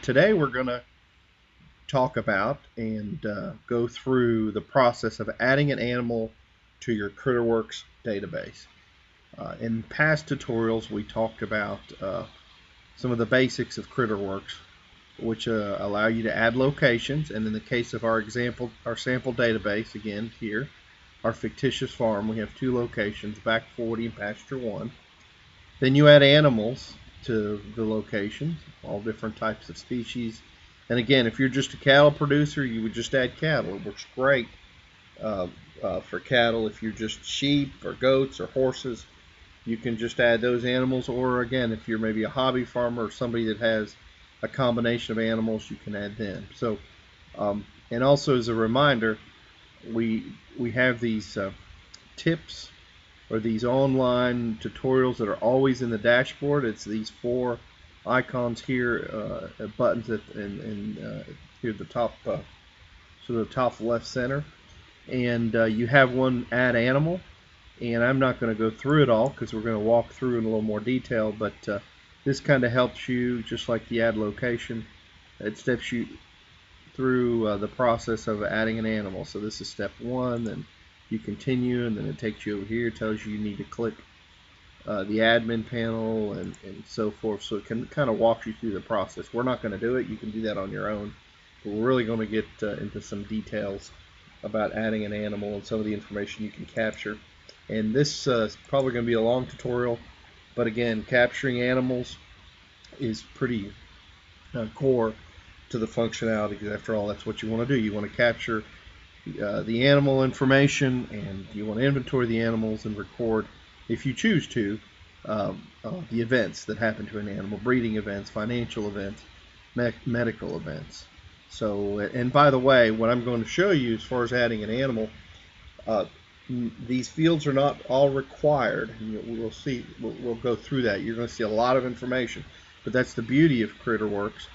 Today we're going to talk about and go through the process of adding an animal to your CritterWorks database. In past tutorials, we talked about some of the basics of CritterWorks, which allow you to add locations. And in the case of our sample database, again here, our fictitious farm, we have two locations, Back 40 and Pasture 1. Then you add animals to the locations, all different types of species. And again, if you're just a cattle producer, you would just add cattle. It works great for cattle. If you're just sheep or goats or horses, you can just add those animals. Or again, if you're maybe a hobby farmer or somebody that has a combination of animals, you can add them. So, and also as a reminder, we have these tips or these online tutorials that are always in the dashboard. It's these four icons here, buttons here at the top, sort of the top left center, and you have one add animal. And I'm not going to go through it all because we're going to walk through in a little more detail, but this kind of helps you, just like the add location. It steps you through the process of adding an animal. So this is step one, and you continue, and then it takes you over here, tells you need to click the admin panel and so forth. So it can kind of walk you through the process. We're not going to do it. You can do that on your own. But we're really going to get into some details about adding an animal and some of the information you can capture. And this is probably going to be a long tutorial, but again, capturing animals is pretty core to the functionality, because after all, that's what you want to do. You want to capture the animal information, and you want to inventory the animals and record, if you choose to, the events that happen to an animal, breeding events, financial events, medical events. So, and by the way, what I'm going to show you as far as adding an animal, these fields are not all required. We'll see. We'll go through that. You're going to see a lot of information, but that's the beauty of CritterWorks.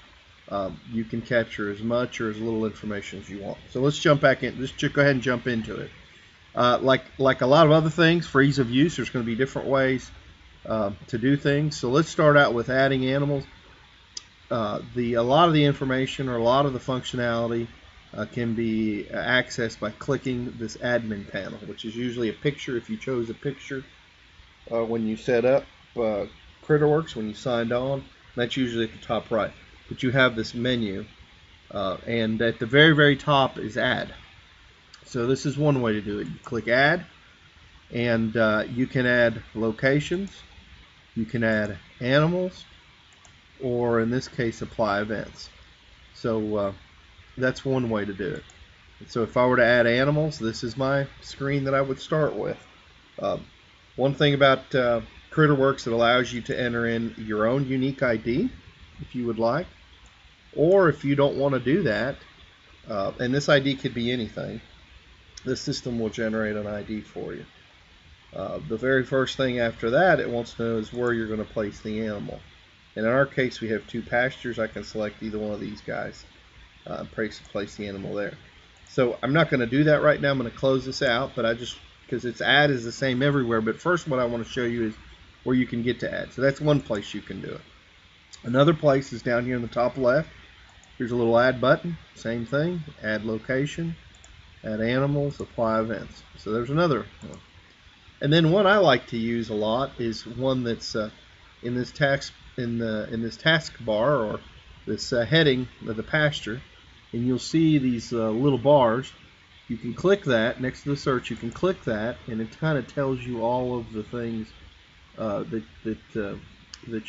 You can capture as much or as little information as you want. So let's jump back in. Let's just go ahead and jump into it. Like a lot of other things, for ease of use, there's going to be different ways to do things. So let's start out with adding animals. A lot of the information or a lot of the functionality can be accessed by clicking this admin panel, which is usually a picture if you chose a picture when you set up CritterWorks, when you signed on. That's usually at the top right. But you have this menu, and at the very, very top is add. So this is one way to do it. You click add, and you can add locations, you can add animals, or in this case, apply events. So that's one way to do it. And so if I were to add animals, this is my screen that I would start with. One thing about CritterWorks, it allows you to enter in your own unique ID if you would like, or if you don't want to do that, and this ID could be anything, the system will generate an ID for you. The very first thing after that it wants to know is where you're going to place the animal. And in our case, we have two pastures. I can select either one of these guys, place the animal there. So I'm not going to do that right now. I'm going to close this out, but because its add is the same everywhere. But first, what I want to show you is where you can get to add. So that's one place you can do it. Another place is down here in the top left. Here's a little add button, same thing, add location, add animals, apply events. So there's another one. And then one I like to use a lot is one that's in this task bar, or this heading of the pasture, and you'll see these little bars. You can click that next to the search. You can click that, and it kind of tells you all of the things that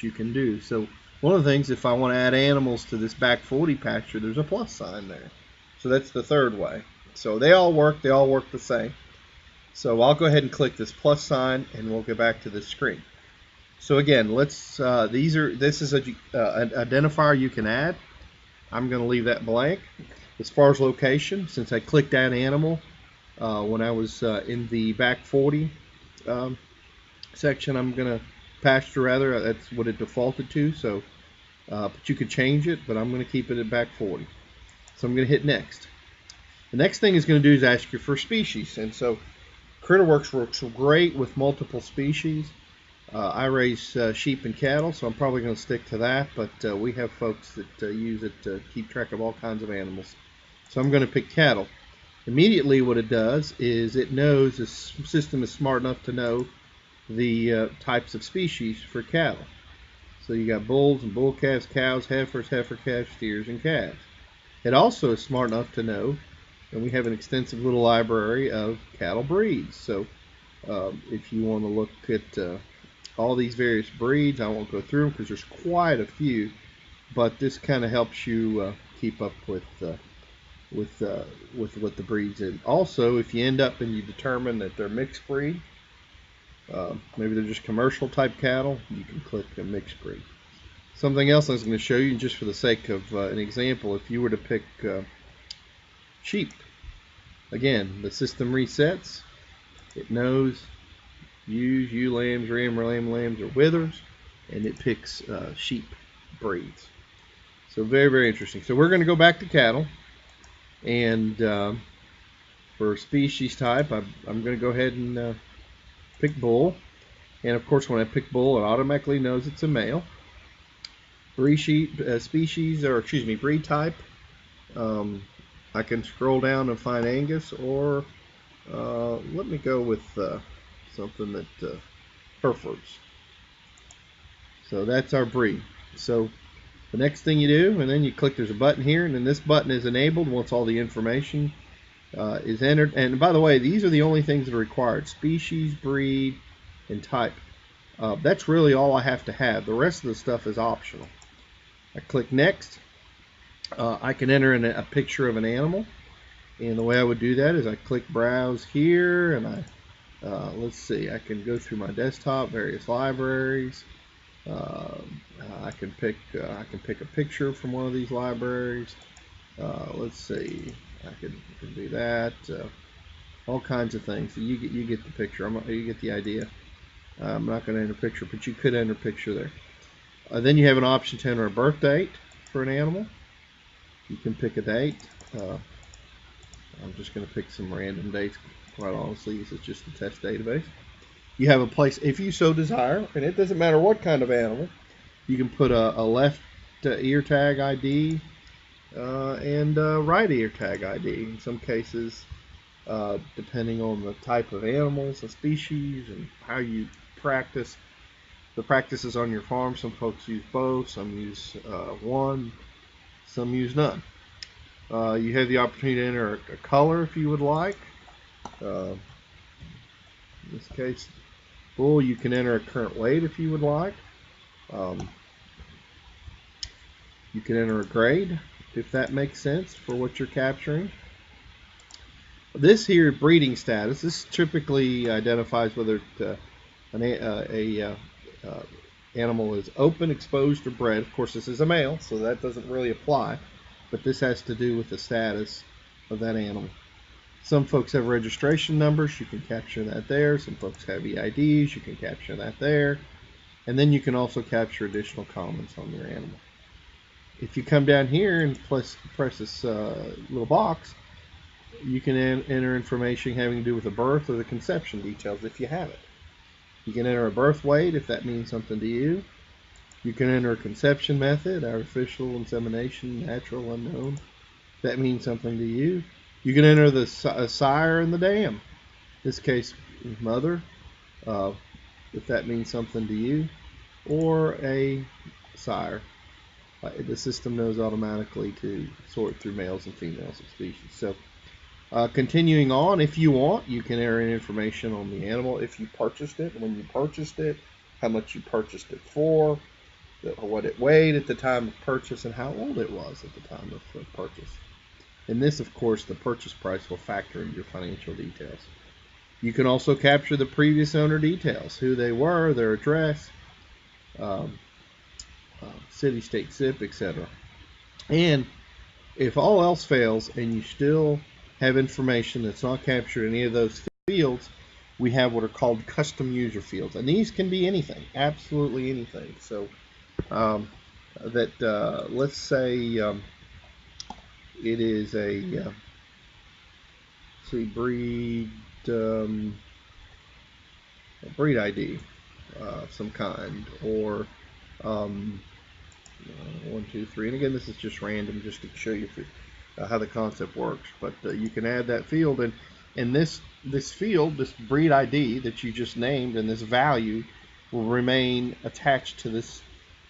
you can do. So one of the things, if I want to add animals to this Back 40 pasture, there's a plus sign there. So that's the third way. So they all work the same. So I'll go ahead and click this plus sign, and we'll go back to this screen. So again, this is an identifier you can add. I'm going to leave that blank. As far as location, since I clicked add animal when I was in the Back 40 section, I'm going to pasture rather. That's what it defaulted to. So, but you could change it, but I'm going to keep it at Back 40. So I'm going to hit next. The next thing it's going to do is ask you for species, and so CritterWorks works great with multiple species. I raise sheep and cattle, so I'm probably going to stick to that, but we have folks that use it to keep track of all kinds of animals. So I'm going to pick cattle. Immediately what it does is it knows, the system is smart enough to know the types of species for cattle. So you got bulls and bull calves, cows, heifers, heifer calves, steers, and calves. It also is smart enough to know, and we have an extensive little library of cattle breeds. So if you want to look at all these various breeds, I won't go through them because there's quite a few, but this kind of helps you keep up with what the breeds is. Also, if you end up and you determine that they're mixed breed, maybe they're just commercial type cattle, you can click a mixed breed. Something else I was going to show you, just for the sake of an example, if you were to pick sheep, again, the system resets. It knows ewes, ewe lambs, ram lambs, or withers, and it picks sheep breeds. So very, very interesting. So we're going to go back to cattle, and for species type, I'm going to go ahead and pick bull. And of course, when I pick bull, it automatically knows it's a male. Breed type. I can scroll down and find Angus, or let me go with something that Herefords. So that's our breed. So the next thing you do, and then you click, there's a button here, and then this button is enabled once all the information is entered. And by the way, these are the only things that are required: species, breed, and type. That's really all I have to have. The rest of the stuff is optional. I click next. I can enter in a picture of an animal, and the way I would do that is I click browse here, and let's see, I can go through my desktop, various libraries. I can pick a picture from one of these libraries. Let's see, I can do that. All kinds of things. So you get the picture. You get the idea. I'm not going to enter a picture, but you could enter a picture there. Then you have an option to enter a birth date for an animal. You can pick a date. I'm just going to pick some random dates, quite honestly. This is just a test database. You have a place, if you so desire, and it doesn't matter what kind of animal. You can put a left ear tag ID and a right ear tag ID. In some cases, depending on the type of animals, the species, and how you practice. The practices on your farm, some folks use both, some use one, some use none. You have the opportunity to enter a color if you would like. In this case, bull, you can enter a current weight if you would like. You can enter a grade if that makes sense for what you're capturing. This here, breeding status, this typically identifies whether an animal is open, exposed, or bred. Of course, this is a male, so that doesn't really apply, but this has to do with the status of that animal. Some folks have registration numbers. You can capture that there. Some folks have EIDs. You can capture that there. And then you can also capture additional comments on your animal. If you come down here and press this little box, you can enter information having to do with the birth or the conception details if you have it. You can enter a birth weight if that means something to you. You can enter a conception method, artificial, insemination, natural, unknown, if that means something to you. You can enter the sire and the dam. In this case, mother, if that means something to you, or a sire. The system knows automatically to sort through males and females of species. So continuing on, if you want, you can enter in information on the animal if you purchased it, when you purchased it, how much you purchased it for, what it weighed at the time of purchase, and how old it was at the time of purchase. In this, of course, the purchase price will factor into your financial details. You can also capture the previous owner details, who they were, their address, city, state, zip, etc. And if all else fails and you still have information that's not captured in any of those fields, we have what are called custom user fields. And these can be anything, absolutely anything. So let's say it is a breed ID. some kind, or 1, 2, 3. And again, this is just random, just to show you how the concept works. But you can add that field, and this field, this breed ID that you just named, and this value will remain attached to this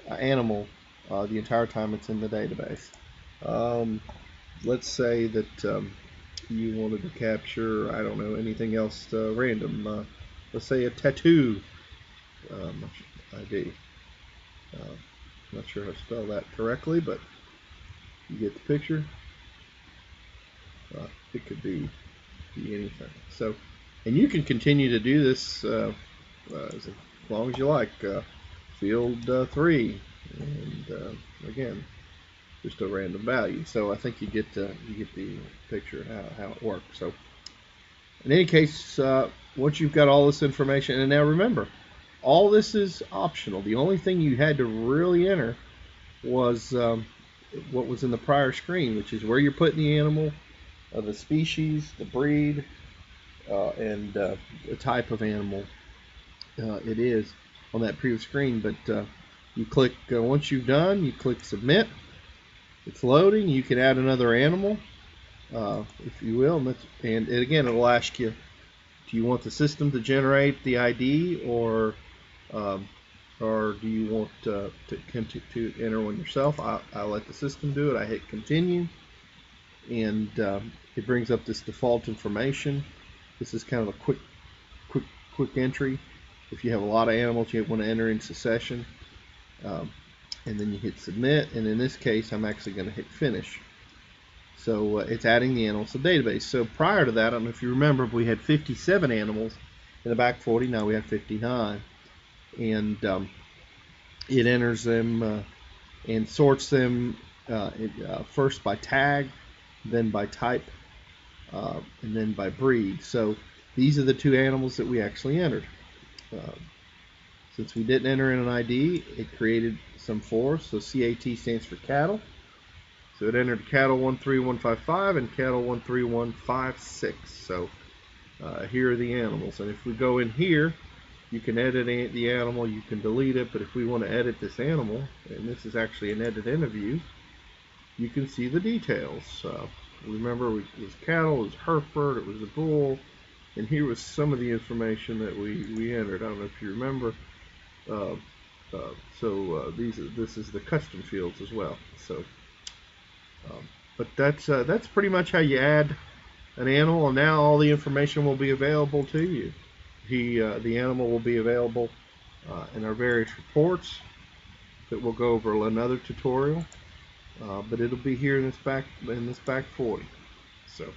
animal the entire time it's in the database. Let's say that you wanted to capture, I don't know, anything else random. Let's say a tattoo ID. Not sure how to spell that correctly, but you get the picture. It could be anything. So, and you can continue to do this as long as you like. Field 3, and again, just a random value. So I think you get the picture how it works. So in any case, once you've got all this information, and now remember, all this is optional. The only thing you had to really enter was what was in the prior screen, which is where you're putting the animal, the species, the breed, and the type of animal it is on that previous screen. But you click, once you've done, you click submit. It's loading. You can add another animal, if you will, and again, it'll ask you, do you want the system to generate the ID, or do you want to enter one yourself? I let the system do it. I hit continue, and it brings up this default information. This is kind of a quick entry. If you have a lot of animals you want to enter in succession, and then you hit submit, and in this case I'm actually going to hit finish. So it's adding the animals to the database. So prior to that, I don't know if you remember, we had 57 animals in the back 40. Now we have 59, and it enters them and sorts them first by tag, then by type, and then by breed. So these are the two animals that we actually entered. Since we didn't enter in an ID, it created some for us. So CAT stands for cattle. So it entered cattle 13155 and cattle 13156. So here are the animals. And if we go in here, you can edit the animal, you can delete it. But if we want to edit this animal, and this is actually an edit interview, you can see the details. Remember, it was cattle, it was Hereford, it was a bull, and here was some of the information that we entered. I don't know if you remember. This is the custom fields as well. So, but that's pretty much how you add an animal, and now all the information will be available to you. The animal will be available in our various reports that we'll go over another tutorial, but it'll be here in this back 40. So.